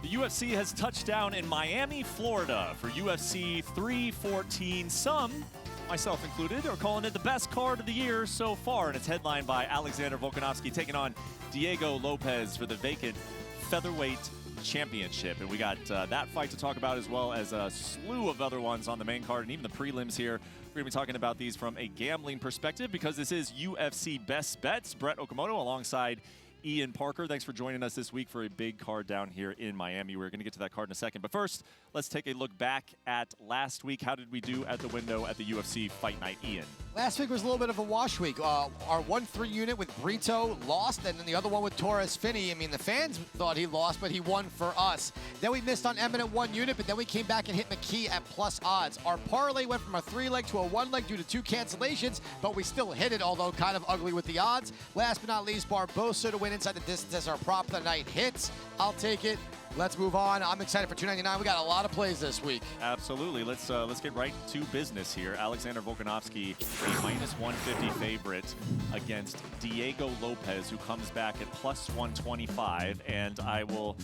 The UFC has touched down in Miami, Florida for UFC 314. Some, myself included, are calling it the best card of the year so far, and it's headlined by Alexander Volkanovski taking on Diego Lopes for the vacant featherweight championship. And we got that fight to talk about, as well as a slew of other ones on the main card and even the prelims here. We're going to be talking about these from a gambling perspective because this is UFC Best Bets. Brett Okamoto alongside Ian Parker. Thanks for joining us this week for a big card down here in Miami. We're going to get to that card in a second. But first, let's take a look back at last week. How did we do at the window at the UFC Fight Night, Ian? Last week was a little bit of a wash week. Our 1-3 unit with Brito lost, and then the other one with Torres Finney. I mean, the fans thought he lost, but he won for us. Then we missed on Eminent 1 unit, but then we came back and hit McKee at plus odds. Our parlay went from a 3-leg to a 1-leg due to 2 cancellations, but we still hit it, although kind of ugly with the odds. Last but not least, Barbosa to win inside the distance as our prop of the night hits. I'll take it. Let's move on. I'm excited for $2.99. We got a lot of plays this week. Absolutely. Let's get right to business here. Alexander Volkanovski, a minus 150 favorite against Diego Lopes, who comes back at plus 125. And I will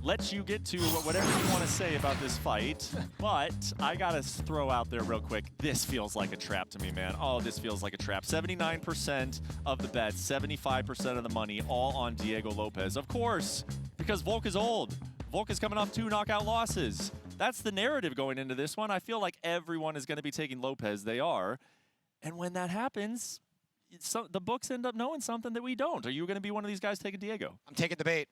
let you get to whatever you want to say about this fight, but I got to throw out there real quick. This feels like a trap to me, man. Oh, this feels like a trap. 79% of the bets, 75% of the money, all on Diego Lopes. Of course, because Volk is old. Volk is coming off 2 knockout losses. That's the narrative going into this one. I feel like everyone is going to be taking Lopes. They are. And when that happens, the books end up knowing something that we don't. Are you going to be one of these guys taking Diego? I'm taking the bait.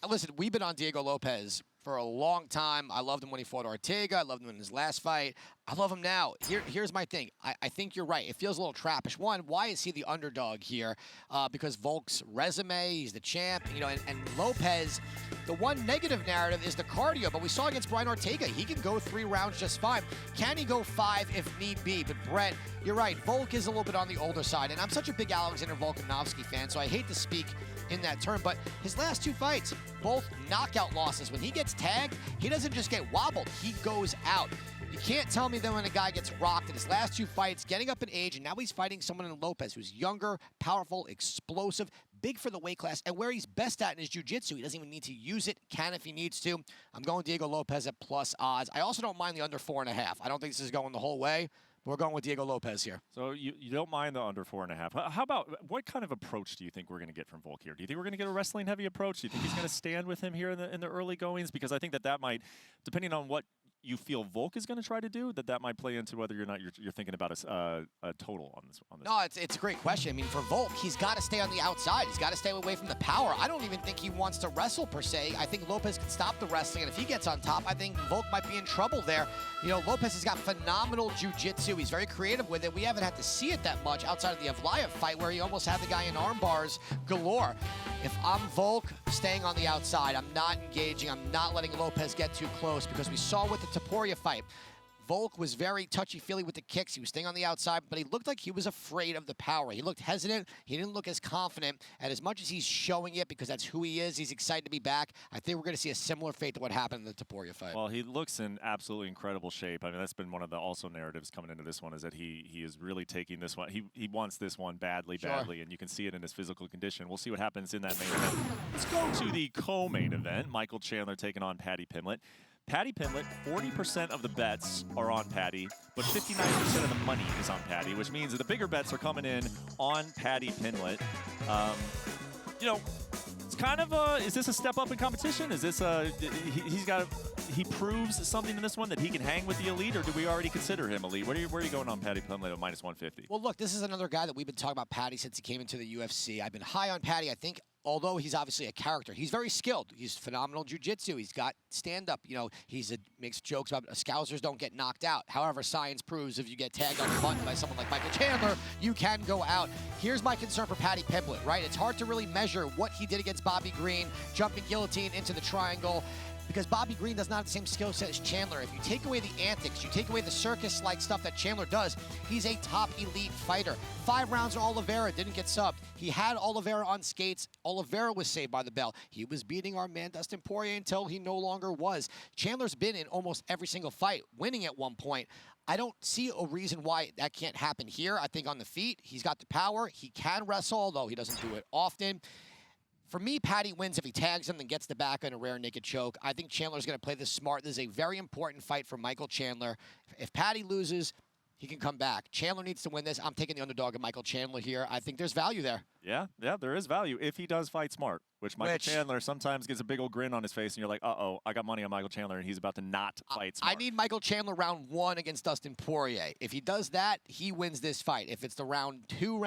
Listen, we've been on Diego Lopes for a long time. I loved him when he fought Ortega. I loved him in his last fight. I love him now. Here's my thing. I think you're right. It feels a little trappish. One, why is he the underdog here? Because Volk's resume, he's the champ, you know, and Lopes, the one negative narrative is the cardio, but we saw against Brian Ortega, he can go 3 rounds just fine. Can he go 5 if need be? But Brett, you're right. Volk is a little bit on the older side, and I'm such a big Alexander Volkanovski fan, so I hate to speak in that term, but his last 2 fights, both knockout losses. When he gets tagged, he doesn't just get wobbled, he goes out. You can't tell me that when a guy gets rocked in his last 2 fights, getting up in age, and now he's fighting someone in Lopes who's younger, powerful, explosive, big for the weight class, and where he's best at in his jiu-jitsu. He doesn't even need to use it, can if he needs to. I'm going Diego Lopes at plus odds. I also don't mind the under 4.5. I don't think this is going the whole way. We're going with Diego Lopes here. So you don't mind the under 4.5. How about, what kind of approach do you think we're going to get from Volk here? Do you think we're going to get a wrestling-heavy approach? Do you think he's going to stand with him here in the early goings? Because I think that might, depending on what you feel Volk is going to try to do, that might play into whether or not you're thinking about a total on this. No, it's a great question. I mean, for Volk, he's got to stay on the outside. He's got to stay away from the power. I don't even think he wants to wrestle per se. I think Lopes can stop the wrestling, and if he gets on top, I think Volk might be in trouble there. You know, Lopes has got phenomenal jiu-jitsu. He's very creative with it. We haven't had to see it that much outside of the Evlaev fight where he almost had the guy in arm bars galore. If I'm Volk, staying on the outside, I'm not engaging. I'm not letting Lopes get too close because we saw with the Topuria fight, Volk was very touchy-feely with the kicks. He was staying on the outside, but he looked like he was afraid of the power. He looked hesitant. He didn't look as confident. And as much as he's showing it because that's who he is, he's excited to be back, I think we're going to see a similar fate to what happened in the Topuria fight. Well, he looks in absolutely incredible shape. I mean, that's been one of the also narratives coming into this one, is that he is really taking this one. He wants this one badly, and you can see it in his physical condition. We'll see what happens in that main event. Let's go to the co-main event. Michael Chandler taking on Paddy Pimblett. Paddy Pimblett, 40% of the bets are on Paddy, but 59% of the money is on Paddy, which means that the bigger bets are coming in on Paddy Pimblett. You know, it's kind of is this a step up in competition? Is this he proves something in this one that he can hang with the elite, or do we already consider him elite? Where are you going on Paddy Pimblett at minus 150? Well, look, this is another guy that we've been talking about Paddy since he came into the UFC. I've been high on Paddy. I think, although he's obviously a character, he's very skilled. He's phenomenal jiu-jitsu. He's got stand-up. You know, makes jokes about Scousers don't get knocked out. However, science proves if you get tagged on the button by someone like Michael Chandler, you can go out. Here's my concern for Paddy Pimblett, right? It's hard to really measure what he did against Bobby Green, jumping guillotine into the triangle, because Bobby Green does not have the same skill set as Chandler. If you take away the antics, you take away the circus-like stuff that Chandler does, he's a top elite fighter. 5 rounds of Oliveira, didn't get subbed. He had Oliveira on skates. Oliveira was saved by the bell. He was beating our man Dustin Poirier until he no longer was. Chandler's been in almost every single fight, winning at one point. I don't see a reason why that can't happen here. I think on the feet, he's got the power. He can wrestle, although he doesn't do it often. For me, Patty wins if he tags him and gets the back on a rear naked choke. I think Chandler's going to play this smart. This is a very important fight for Michael Chandler. If Patty loses, he can come back. Chandler needs to win this. I'm taking the underdog of Michael Chandler here. I think there's value there. Yeah, there is value if he does fight smart, which Michael Chandler sometimes gets a big old grin on his face, and you're like, uh-oh, I got money on Michael Chandler, and he's about to not fight smart. I need Michael Chandler round 1 against Dustin Poirier. If he does that, he wins this fight. If it's the round 2,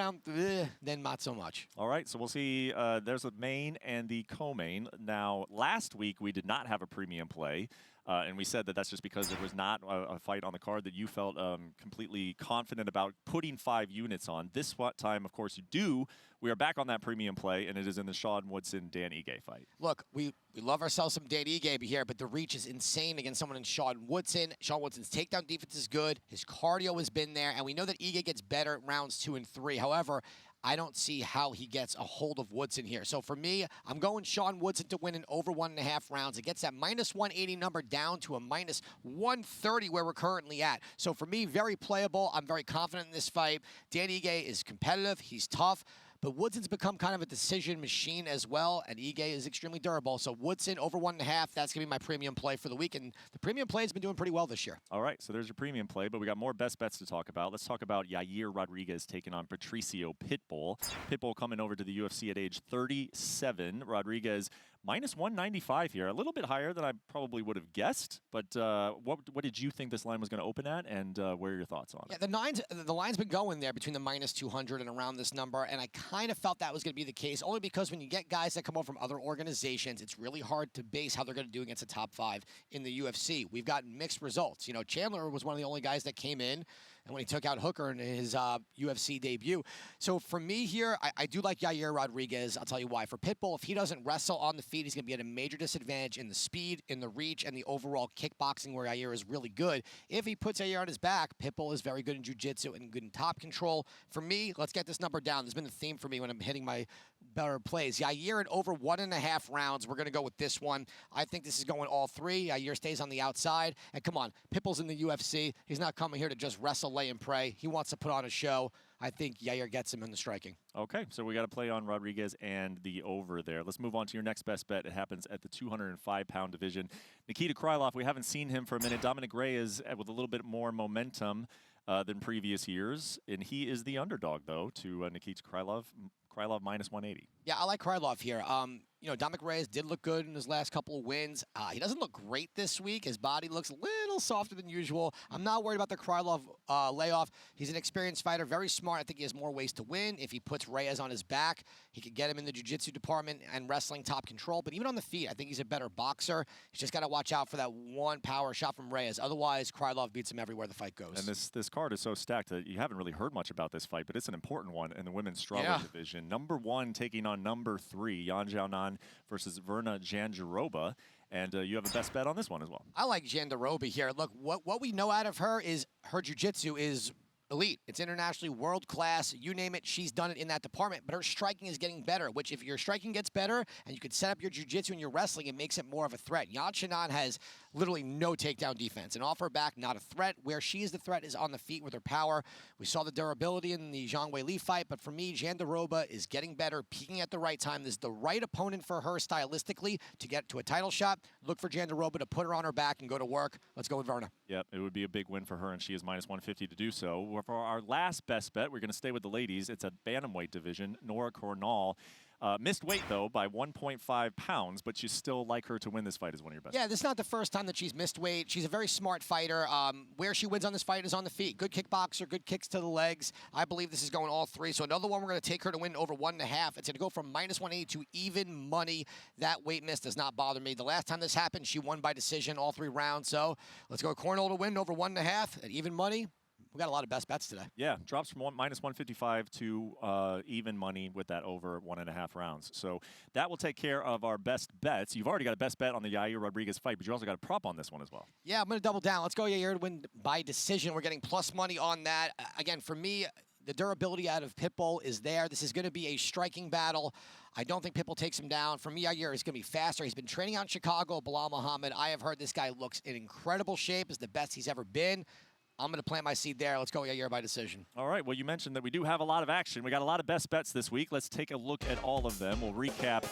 then not so much. All right, so we'll see. There's the main and the co-main. Now, last week we did not have a premium play. And we said that that's just because there was not a fight on the card that you felt completely confident about putting 5 units on. This time, of course, you do. We are back on that premium play, and it is in the Sean Woodson-Dan Ige fight. Look, we love ourselves some Dan Ige here, but the reach is insane against someone in Sean Woodson. Sean Woodson's takedown defense is good. His cardio has been there, and we know that Ige gets better at rounds 2 and 3. However, I don't see how he gets a hold of Woodson here. So for me, I'm going Sean Woodson to win in over 1.5 rounds. It gets that minus 180 number down to a minus 130 where we're currently at. So for me, very playable. I'm very confident in this fight. Dan Ige is competitive. He's tough. But Woodson's become kind of a decision machine as well, and Ige is extremely durable. So Woodson over 1.5, that's going to be my premium play for the week, and the premium play has been doing pretty well this year. All right, so there's your premium play, but we got more best bets to talk about. Let's talk about Yair Rodriguez taking on Patricio Pitbull. Pitbull coming over to the UFC at age 37. Rodriguez minus 195 here, a little bit higher than I probably would have guessed. But what did you think this line was going to open at, and what are your thoughts on it? Yeah, the line's been going there between the minus 200 and around this number, and I kind of felt that was going to be the case, only because when you get guys that come over from other organizations, it's really hard to base how they're going to do against the top 5 in the UFC. We've gotten mixed results. You know, Chandler was one of the only guys that came in, and when he took out Hooker in his UFC debut. So for me here, I do like Yair Rodriguez. I'll tell you why. For Pitbull, if he doesn't wrestle on the feet, he's going to be at a major disadvantage in the speed, in the reach, and the overall kickboxing where Yair is really good. If he puts Yair on his back, Pitbull is very good in jiu-jitsu and good in top control. For me, let's get this number down. There's been a theme for me when I'm hitting my better plays. Yair in over 1.5 rounds. We're going to go with this one. I think this is going all 3. Yair stays on the outside. And come on, Pitbull's in the UFC. He's not coming here to just wrestle, lay, and pray. He wants to put on a show. I think Yair gets him in the striking. Okay, so we got to play on Rodriguez and the over there. Let's move on to your next best bet. It happens at the 205-pound division. Nikita Krylov, we haven't seen him for a minute. Dominic Reyes with a little bit more momentum than previous years, and he is the underdog, though, to Nikita Krylov. Krylov minus 180. Yeah, I like Krylov here. You know, Dominic Reyes did look good in his last couple of wins. He doesn't look great this week. His body looks a little softer than usual. I'm not worried about the Krylov layoff. He's an experienced fighter, very smart. I think he has more ways to win. If he puts Reyes on his back, he could get him in the jiu-jitsu department and wrestling top control. But even on the feet, I think he's a better boxer. He's just got to watch out for that one power shot from Reyes. Otherwise, Krylov beats him everywhere the fight goes. And this card is so stacked that you haven't really heard much about this fight, but it's an important one in the women's strawweight division. Number 1 taking on number 3, Yan Xiaonan versus Verna Jandiroba. And you have a best bet on this one as well. I like Jandiroba here. Look, what we know out of her is her jiu-jitsu is elite. It's internationally world class. You name it, she's done it in that department. But her striking is getting better, which if your striking gets better and you could set up your jiu-jitsu and your wrestling, it makes it more of a threat. Yan Xiaonan has literally no takedown defense. And off her back, not a threat. Where she is the threat is on the feet with her power. We saw the durability in the Zhang Weili fight, but for me, Jandiroba is getting better, peaking at the right time. This is the right opponent for her stylistically to get to a title shot. Look for Jandiroba to put her on her back and go to work. Let's go with Verna. Yep, it would be a big win for her, and she is minus 150 to do so. For our last best bet, we're going to stay with the ladies. It's a bantamweight division. Nora Cornall. Missed weight, though, by 1.5 pounds, but you still like her to win this fight as one of your best. Yeah, this is not the first time that she's missed weight. She's a very smart fighter. Where she wins on this fight is on the feet. Good kickboxer, good kicks to the legs. I believe this is going all 3. So another one we're going to take her to win over 1.5. It's going to go from minus 180 to even money. That weight miss does not bother me. The last time this happened, she won by decision all 3 rounds. So let's go Cornall to win over 1.5 at even money. We got a lot of best bets today. Yeah, drops from minus 155 to even money with that over 1.5 rounds. So that will take care of our best bets. You've already got a best bet on the Yair Rodriguez fight, but you also got a prop on this one as well. Yeah, I'm going to double down. Let's go Yair to win by decision. We're getting plus money on that. Again, for me, the durability out of Pitbull is there. This is going to be a striking battle. I don't think Pitbull takes him down. For me, Yair is going to be faster. He's been training out in Chicago, Bilal Muhammad. I have heard this guy looks in incredible shape. Is the best he's ever been. I'm going to plant my seed there. Let's go Yair by decision. All right. Well, you mentioned that we do have a lot of action. We got a lot of best bets this week. Let's take a look at all of them. We'll recap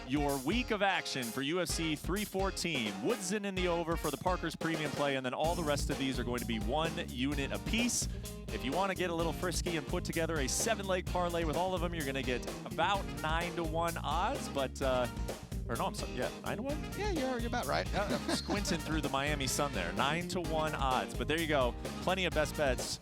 your week of action for UFC 314. Woodson in the over for the Parker's premium play, and then all the rest of these are going to be 1 unit apiece. If you want to get a little frisky and put together a 7-leg parlay with all of them, you're going to get about 9-to-1 odds, but or no, I'm sorry, yeah, 9-to-1? Yeah, you're about right. I'm squinting through the Miami sun there. 9-to-1 odds, but there you go. Plenty of best bets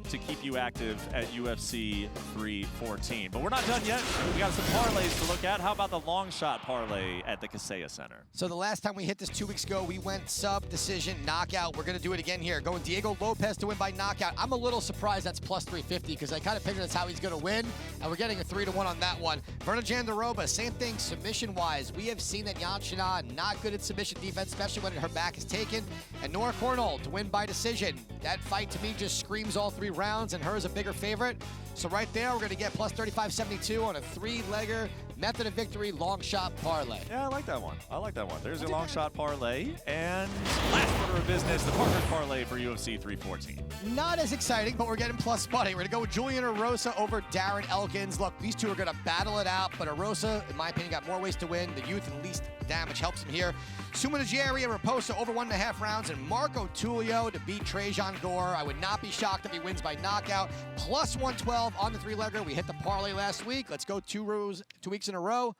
to keep you active at UFC 314. But we're not done yet. We got some parlays to look at. How about the long shot parlay at the Kaseya Center? So the last time we hit this 2 weeks ago, we went sub-decision knockout. We're going to do it again here. Going Diego Lopes to win by knockout. I'm a little surprised that's plus 350 because I kind of figured that's how he's going to win, and we're getting a 3-to-1 on that one. Verna Jandiroba, same thing submission-wise. We have seen that Yan Shina not good at submission defense, especially when her back is taken. And Nora Cornell to win by decision. That fight to me just screams all 3 rounds, and her is a bigger favorite. So right there, we're going to get plus 35.72 on a 3-legger method of victory long shot parlay. Yeah, I like that one. I like that one. There's your long shot parlay. And last order of business, the Parker parlay for UFC 314. Not as exciting, but we're getting plus money. We're going to go with Julian Erosa over Darren Elkins. Look, these two are going to battle it out, but Erosa, in my opinion, got more ways to win. The youth and least damage helps him here. Sumanajeri and Raposa over 1.5 rounds, and Marco Tulio to beat Trajan Gore. I would not be shocked if he wins by knockout. Plus 112 on the 3-legger. We hit the parlay last week. Let's go 2 weeks in a row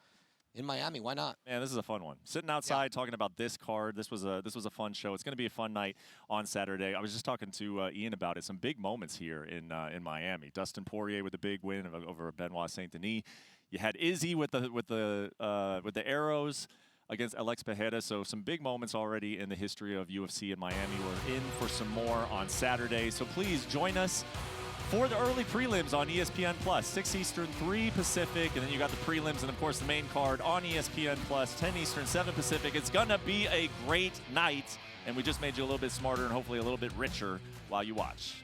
in Miami. Why not? Man, this is a fun one. Sitting outside talking about this card. This was a fun show. It's going to be a fun night on Saturday. I was just talking to Ian about it. Some big moments here in Miami. Dustin Poirier with a big win over Benoit Saint Denis. You had Izzy with the arrows against Alex Pereira. So some big moments already in the history of UFC in Miami. We're in for some more on Saturday. So please join us for the early prelims on ESPN Plus, 6 Eastern, 3 Pacific, and then you got the prelims and, of course, the main card on ESPN Plus, 10 Eastern, 7 Pacific. It's going to be a great night, and we just made you a little bit smarter and hopefully a little bit richer while you watch.